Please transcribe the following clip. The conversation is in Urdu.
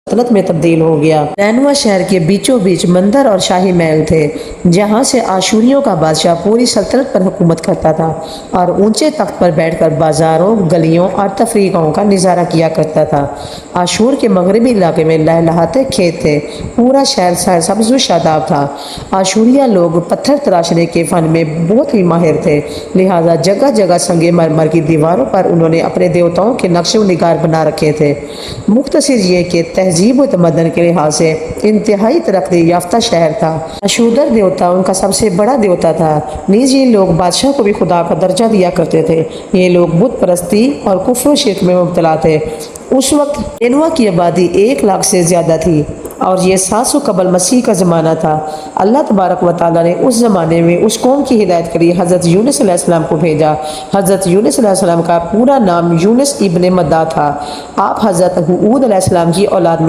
سلطنت میں تبدیل ہو گیا۔ نینوا شہر کے بیچوں بیچ مندر اور شاہی محل تھے، جہاں سے آشوریوں کا بادشاہ پوری سلطنت پر حکومت کرتا تھا اور اونچے تخت پر بیٹھ کر بازاروں، گلیوں اور تفریح گاہوں کا نظارہ کیا کرتا تھا۔ آشور کے مغربی علاقے میں لہلہاتے کھیت تھے، پورا شہر سبز و شاداب تھا۔ آشوریہ لوگ پتھر تراشنے کے فن میں بہت ہی ماہر تھے، لہٰذا جگہ جگہ سنگ مرمر کی دیواروں پر انہوں نے اپنے دیوتاؤں کے نقش و نگار بنا رکھے تھے۔ مختصر یہ کہ تہذیب و تمدن کے لحاظ سے انتہائی ترقی یافتہ شہر تھا۔ اشودر دیوتا ان کا سب سے بڑا دیوتا تھا، نیز یہ لوگ بادشاہ کو بھی خدا کا درجہ دیا کرتے تھے۔ یہ لوگ بت پرستی اور کفر و شرک میں مبتلا تھے۔ اس وقت نینوا کی آبادی 1,00,000 سے زیادہ تھی اور یہ 700 قبل مسیح کا زمانہ تھا۔ اللہ تبارک و تعالیٰ نے اس زمانے میں اس قوم کی ہدایت کے لیے حضرت یونس علیہ السلام کو بھیجا۔ حضرت یونس علیہ السلام کا پورا نام یونس ابن مدہ تھا۔ آپ حضرت ہود علیہ السلام کی اولاد میں